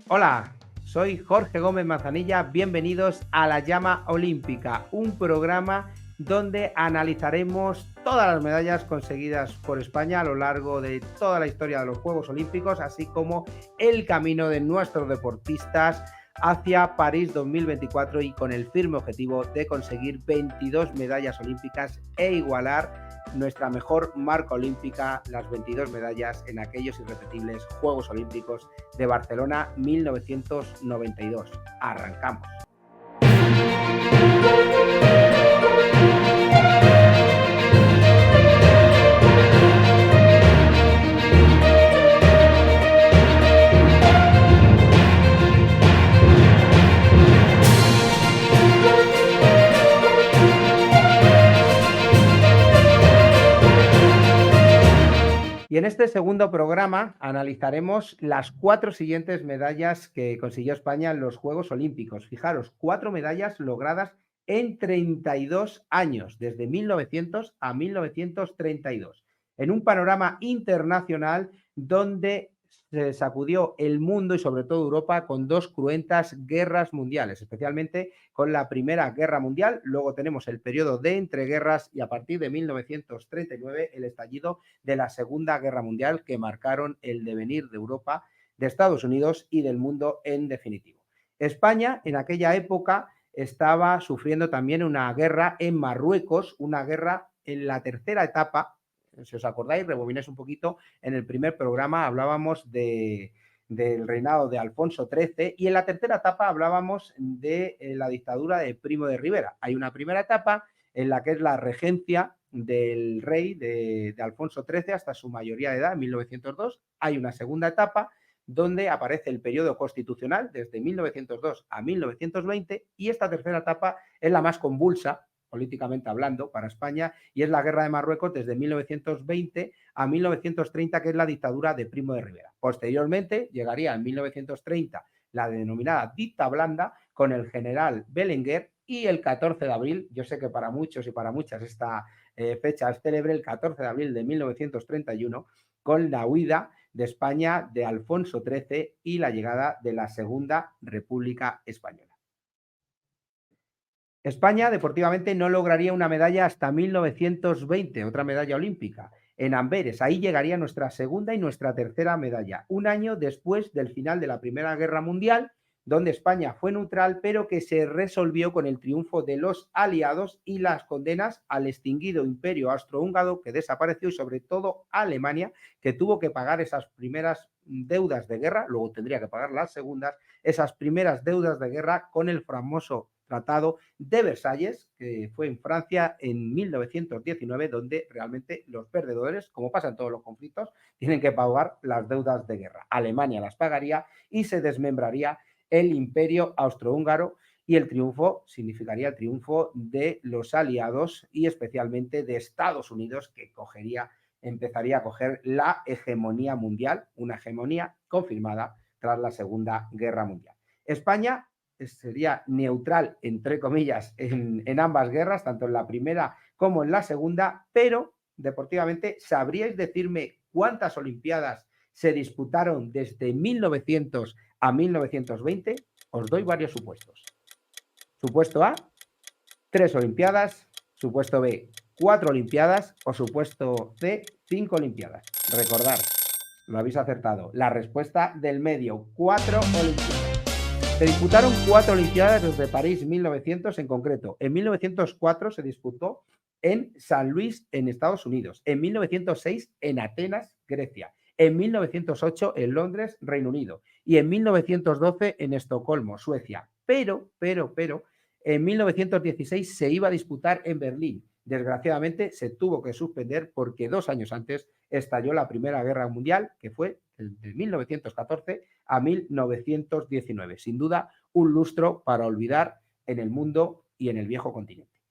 Hola, soy Jorge Gómez Manzanilla, bienvenidos a La Llama Olímpica, un programa donde analizaremos todas las medallas conseguidas por España a lo largo de toda la historia de los Juegos Olímpicos, así como el camino de nuestros deportistas hacia París 2024 y con el firme objetivo de conseguir 22 medallas olímpicas e igualar nuestra mejor marca olímpica, las 22 medallas en aquellos irrepetibles Juegos Olímpicos de Barcelona 1992. Arrancamos. Y en este segundo programa analizaremos las 4 siguientes medallas que consiguió España en los Juegos Olímpicos. Fijaros, 4 medallas logradas en 32 años, desde 1900 a 1932, en un panorama internacional donde se sacudió el mundo y sobre todo Europa con 2 cruentas guerras mundiales, especialmente con la Primera Guerra Mundial. Luego tenemos el periodo de entreguerras y a partir de 1939 el estallido de la Segunda Guerra Mundial, que marcaron el devenir de Europa, de Estados Unidos y del mundo en definitivo. España en aquella época estaba sufriendo también una guerra en Marruecos, una guerra en la tercera etapa. Si os acordáis, rebobináis un poquito, en el primer programa hablábamos del reinado de Alfonso XIII y en la tercera etapa hablábamos de la dictadura de Primo de Rivera. Hay una primera etapa en la que es la regencia del rey de Alfonso XIII hasta su mayoría de edad, en 1902. Hay una segunda etapa donde aparece el periodo constitucional desde 1902 a 1920 y esta tercera etapa es la más convulsa, políticamente hablando, para España, y es la guerra de Marruecos desde 1920 a 1930, que es la dictadura de Primo de Rivera. Posteriormente llegaría en 1930 la denominada dicta blanda con el general Belenguer y el 14 de abril, yo sé que para muchos y para muchas esta fecha es célebre, el 14 de abril de 1931, con la huida de España de Alfonso XIII y la llegada de la Segunda República Española. España deportivamente no lograría una medalla hasta 1920, otra medalla olímpica, en Amberes. Ahí llegaría nuestra segunda y nuestra tercera medalla, un año después del final de la Primera Guerra Mundial, donde España fue neutral, pero que se resolvió con el triunfo de los aliados y las condenas al extinguido imperio austrohúngaro, que desapareció, y sobre todo Alemania, que tuvo que pagar esas primeras deudas de guerra, luego tendría que pagar las segundas, esas primeras deudas de guerra con el famoso Tratado de Versalles, que fue en Francia en 1919, donde realmente los perdedores, como pasa en todos los conflictos, tienen que pagar las deudas de guerra. Alemania las pagaría y se desmembraría el imperio austrohúngaro y el triunfo significaría el triunfo de los aliados y especialmente de Estados Unidos, que empezaría a coger la hegemonía mundial, una hegemonía confirmada tras la Segunda Guerra Mundial. España sería neutral, entre comillas, en ambas guerras, tanto en la primera como en la segunda, pero deportivamente, ¿sabríais decirme cuántas Olimpiadas se disputaron desde 1900 a 1920? Os doy varios supuestos. Supuesto A, 3 Olimpiadas. Supuesto B, 4 Olimpiadas. O supuesto C, 5 Olimpiadas. Recordad, lo habéis acertado. La respuesta del medio, 4 Olimpiadas. Se disputaron 4 Olimpiadas desde París 1900 en concreto. En 1904 se disputó en San Luis, en Estados Unidos. En 1906 en Atenas, Grecia. En 1908 en Londres, Reino Unido. Y en 1912 en Estocolmo, Suecia. Pero, en 1916 se iba a disputar en Berlín. Desgraciadamente se tuvo que suspender porque 2 años antes estalló la Primera Guerra Mundial, que fue de 1914 a 1919. Sin duda, un lustro para olvidar en el mundo y en el viejo continente.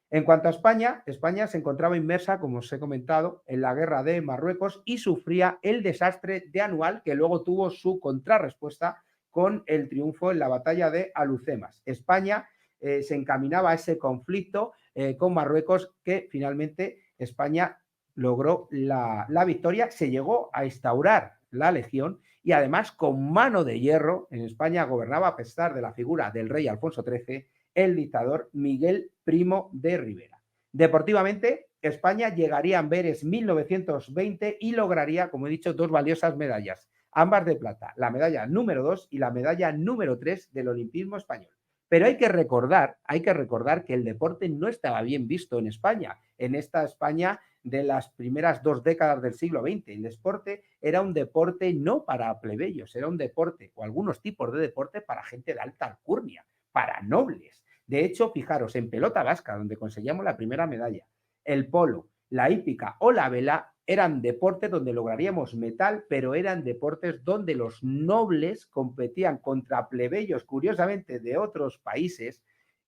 En cuanto a España, España se encontraba inmersa, como os he comentado, en la guerra de Marruecos y sufría el desastre de Anual, que luego tuvo su contrarrespuesta con el triunfo en la batalla de Alucemas. España se encaminaba a ese conflicto con Marruecos, que finalmente España logró la victoria, se llegó a instaurar la Legión y además con mano de hierro. En España gobernaba, a pesar de la figura del rey Alfonso XIII, el dictador Miguel Primo de Rivera. Deportivamente, España llegaría a Amberes 1920 y lograría, como he dicho, dos valiosas medallas, ambas de plata, la medalla número 2 y la medalla número 3 del olimpismo español. Pero hay que recordar que el deporte no estaba bien visto en España, en esta España de las primeras 2 décadas del siglo XX. El deporte era un deporte no para plebeyos, era un deporte, o algunos tipos de deporte, para gente de alta alcurnia, para nobles. De hecho, fijaros, en pelota vasca, donde conseguíamos la primera medalla, el polo, la hípica o la vela eran deportes donde lograríamos metal, pero eran deportes donde los nobles competían contra plebeyos, curiosamente, de otros países,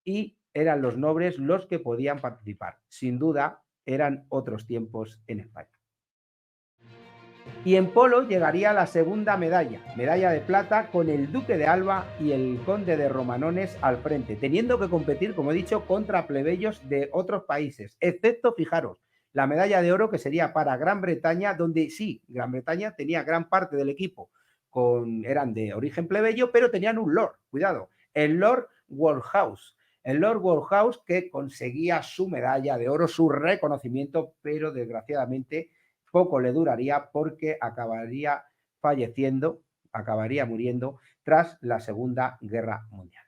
y eran los nobles los que podían participar. Sin duda, eran otros tiempos en España. Y en polo llegaría la segunda medalla, medalla de plata, con el duque de Alba y el conde de Romanones al frente, teniendo que competir, como he dicho, contra plebeyos de otros países, excepto, fijaros, la medalla de oro, que sería para Gran Bretaña, donde sí, Gran Bretaña tenía gran parte del equipo, eran de origen plebeyo, pero tenían un lord, cuidado, el Lord Wodehouse. El Lord Wodehouse, que conseguía su medalla de oro, su reconocimiento, pero desgraciadamente poco le duraría porque acabaría falleciendo, acabaría muriendo tras la Segunda Guerra Mundial.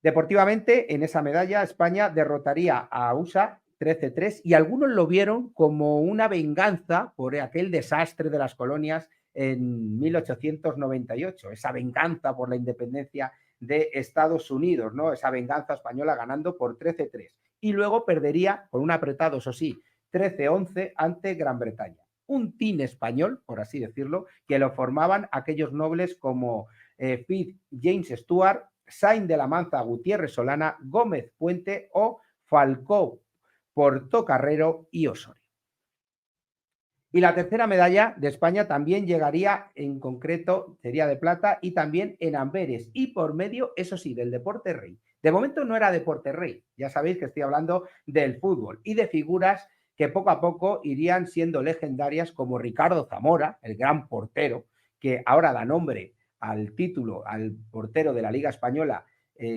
Deportivamente, en esa medalla, España derrotaría a USA 13-3 y algunos lo vieron como una venganza por aquel desastre de las colonias en 1898, esa venganza por la independencia de Estados Unidos, ¿no? Esa venganza española ganando por 13-3. Y luego perdería, con un apretado, eso sí, 13-11 ante Gran Bretaña. Un team español, por así decirlo, que lo formaban aquellos nobles como Fitz James Stuart, Sainz de la Manza Gutiérrez Solana, Gómez Puente o Falcó Portocarrero y Osorio. Y la tercera medalla de España también llegaría, en concreto, sería de plata y también en Amberes y por medio, eso sí, del deporte rey. De momento no era deporte rey, ya sabéis que estoy hablando del fútbol y de figuras que poco a poco irían siendo legendarias, como Ricardo Zamora, el gran portero, que ahora da nombre al título, al portero de la Liga Española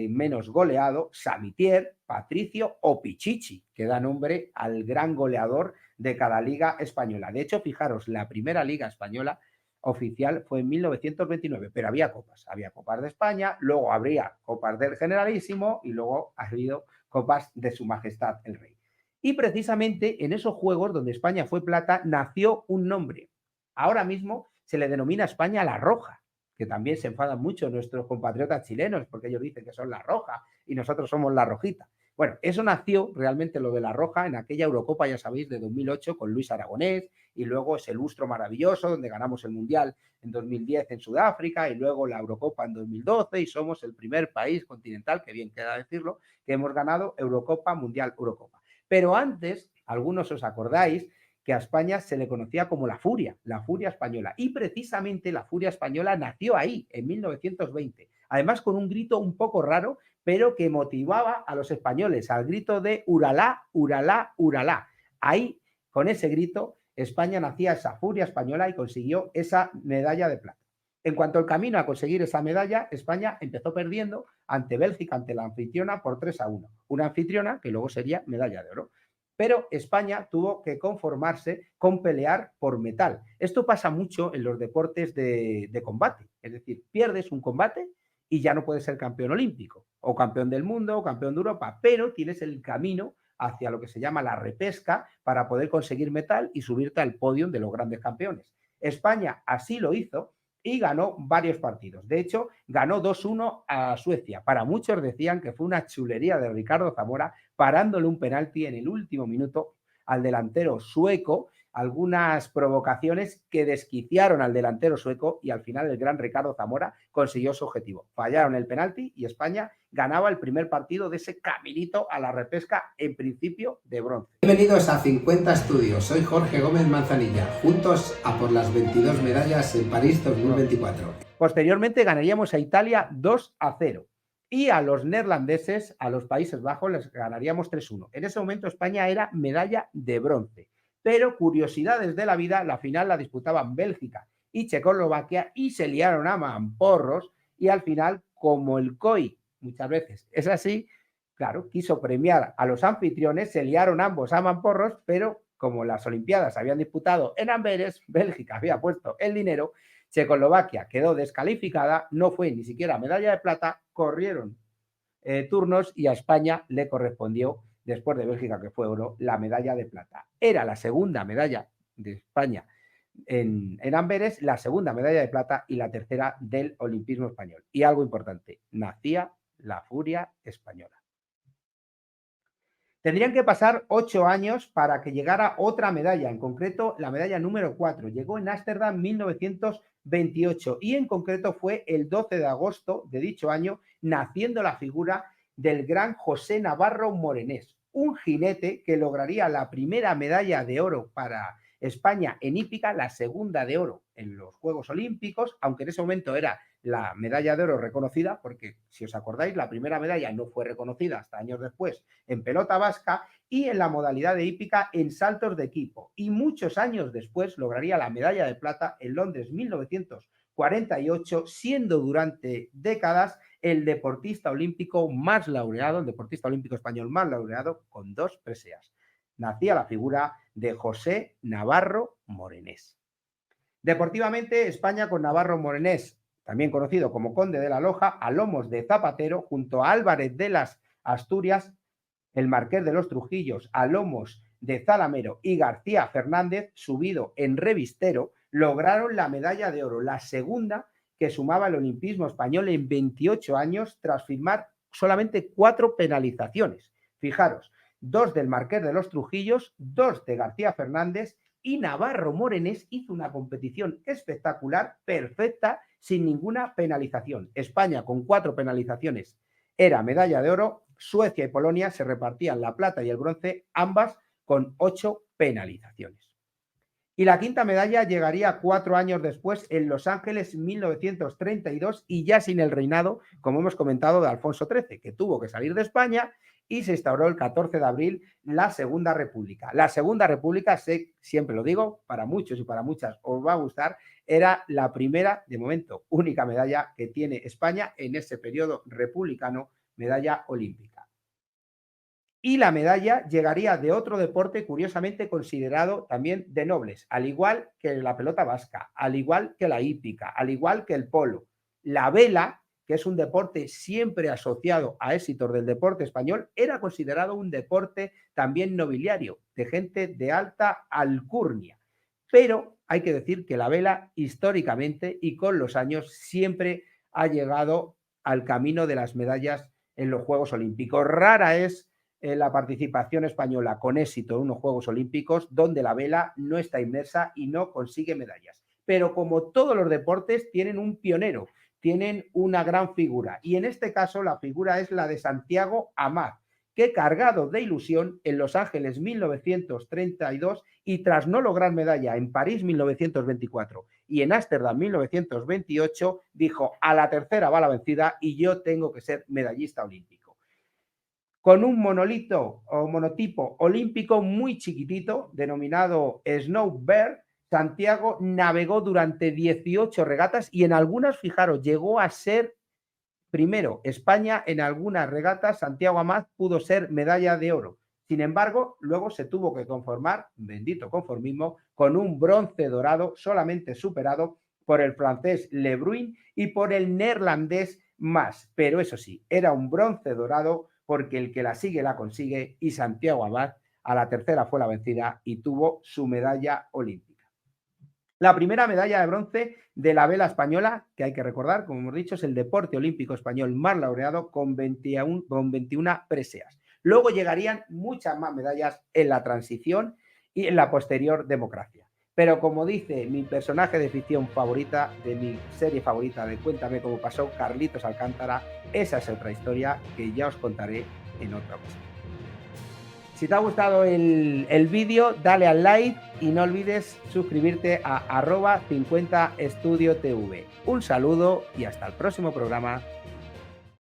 menos goleado, Samitier, Patricio o Pichichi, que da nombre al gran goleador de cada liga española. De hecho, fijaros, la primera liga española oficial fue en 1929, pero había copas de España, luego habría copas del Generalísimo y luego ha habido copas de Su Majestad el Rey. Y precisamente en esos juegos donde España fue plata nació un nombre. Ahora mismo se le denomina España la Roja, que también se enfadan mucho nuestros compatriotas chilenos porque ellos dicen que son la Roja y nosotros somos la Rojita. Bueno, eso nació realmente, lo de la Roja, en aquella Eurocopa, ya sabéis, de 2008 con Luis Aragonés, y luego ese lustro maravilloso donde ganamos el Mundial en 2010 en Sudáfrica y luego la Eurocopa en 2012 y somos el primer país continental, que bien queda decirlo, que hemos ganado Eurocopa, Mundial, Eurocopa. Pero antes, algunos os acordáis que a España se le conocía como la Furia española, y precisamente la Furia española nació ahí, en 1920, además con un grito un poco raro, pero que motivaba a los españoles, al grito de Uralá, Uralá, Uralá. Ahí, con ese grito, España nacía esa Furia española y consiguió esa medalla de plata. En cuanto al camino a conseguir esa medalla, España empezó perdiendo ante Bélgica, ante la anfitriona, por 3-1. Una anfitriona que luego sería medalla de oro. Pero España tuvo que conformarse con pelear por metal. Esto pasa mucho en los deportes de combate. Es decir, pierdes un combate y ya no puedes ser campeón olímpico, o campeón del mundo, o campeón de Europa, pero tienes el camino hacia lo que se llama la repesca para poder conseguir metal y subirte al podio de los grandes campeones. España así lo hizo y ganó varios partidos. De hecho, ganó 2-1 a Suecia. Para muchos decían que fue una chulería de Ricardo Zamora, parándole un penalti en el último minuto al delantero sueco, algunas provocaciones que desquiciaron al delantero sueco y al final el gran Ricardo Zamora consiguió su objetivo. Fallaron el penalti y España ganaba el primer partido de ese caminito a la repesca, en principio de bronce. Bienvenidos a 50 Estudios, soy Jorge Gómez Manzanilla, juntos a por las 22 medallas en París 2024. Posteriormente ganaríamos a Italia 2-0 y a los neerlandeses, a los Países Bajos, les ganaríamos 3-1. En ese momento España era medalla de bronce, pero curiosidades de la vida, la final la disputaban Bélgica y Checoslovaquia y se liaron a mamporros y al final, como el COI muchas veces es así, claro, quiso premiar a los anfitriones, se liaron ambos a mamporros, pero como las Olimpiadas se habían disputado en Amberes, Bélgica había puesto el dinero, Checoslovaquia quedó descalificada, no fue ni siquiera medalla de plata, corrieron turnos y a España le correspondió, después de Bélgica que fue oro, la medalla de plata. Era la segunda medalla de España en Amberes, la segunda medalla de plata y la tercera del olimpismo español. Y algo importante, nacía la furia española. Tendrían que pasar 8 años para que llegara otra medalla, en concreto la medalla número 4. Llegó en Ámsterdam en 1928 y en concreto fue el 12 de agosto de dicho año, naciendo la figura del gran José Navarro Morenés, un jinete que lograría la primera medalla de oro para España en hípica, la segunda de oro en los Juegos Olímpicos, aunque en ese momento era la medalla de oro reconocida, porque si os acordáis, la primera medalla no fue reconocida hasta años después en pelota vasca y en la modalidad de hípica en saltos de equipo. Y muchos años después lograría la medalla de plata en Londres 1948, siendo durante décadas el deportista olímpico más laureado, el deportista olímpico español más laureado, con 2 preseas. Nacía la figura de José Navarro Morenés. Deportivamente, España con Navarro Morenés, también conocido como Conde de la Loja, a lomos de Zapatero, junto a Álvarez de las Asturias, el Marqués de los Trujillos, a lomos de Zalamero y García Fernández, subido en revistero, lograron la medalla de oro, la segunda que sumaba el olimpismo español en 28 años, tras firmar solamente 4 penalizaciones. Fijaros, 2 del Marqués de los Trujillos, 2 de García Fernández, y Navarro Morenés hizo una competición espectacular, perfecta, sin ninguna penalización. España con 4 penalizaciones era medalla de oro, Suecia y Polonia se repartían la plata y el bronce, ambas con 8 penalizaciones. Y la quinta medalla llegaría 4 años después, en Los Ángeles 1932, y ya sin el reinado, como hemos comentado, de Alfonso XIII, que tuvo que salir de España y se instauró el 14 de abril la Segunda República. La Segunda República, siempre lo digo, para muchos y para muchas os va a gustar, era la primera, de momento, única medalla que tiene España en ese periodo republicano, medalla olímpica. Y la medalla llegaría de otro deporte curiosamente considerado también de nobles, al igual que la pelota vasca, al igual que la hípica, al igual que el polo. La vela, que es un deporte siempre asociado a éxitos del deporte español, era considerado un deporte también nobiliario, de gente de alta alcurnia. Pero hay que decir que la vela históricamente y con los años siempre ha llegado al camino de las medallas en los Juegos Olímpicos. Rara es la participación española con éxito en unos Juegos Olímpicos donde la vela no está inmersa y no consigue medallas. Pero como todos los deportes tienen un pionero, tienen una gran figura, y en este caso la figura es la de Santiago Amat, que, cargado de ilusión, en Los Ángeles 1932 y tras no lograr medalla en París 1924 y en Ámsterdam 1928, dijo: a la tercera va la vencida y yo tengo que ser medallista olímpico. Con un monolito o monotipo olímpico muy chiquitito, denominado Snowbird, Santiago navegó durante 18 regatas y en algunas, fijaros, llegó a ser primero España en algunas regatas. Santiago Amat pudo ser medalla de oro. Sin embargo, luego se tuvo que conformar, bendito conformismo, con un bronce dorado, solamente superado por el francés Le Bruyne y por el neerlandés Mas. Pero eso sí, era un bronce dorado, porque el que la sigue la consigue, y Santiago Amat a la tercera fue la vencida y tuvo su medalla olímpica. La primera medalla de bronce de la vela española, que hay que recordar, como hemos dicho, es el deporte olímpico español más laureado, con 21 preseas. Luego llegarían muchas más medallas en la transición y en la posterior democracia. Pero como dice mi personaje de ficción favorita, de mi serie favorita de Cuéntame cómo pasó, Carlitos Alcántara, esa es otra historia que ya os contaré en otra ocasión. Si te ha gustado el vídeo, dale al like y no olvides suscribirte a @50estudiotv. Un saludo y hasta el próximo programa.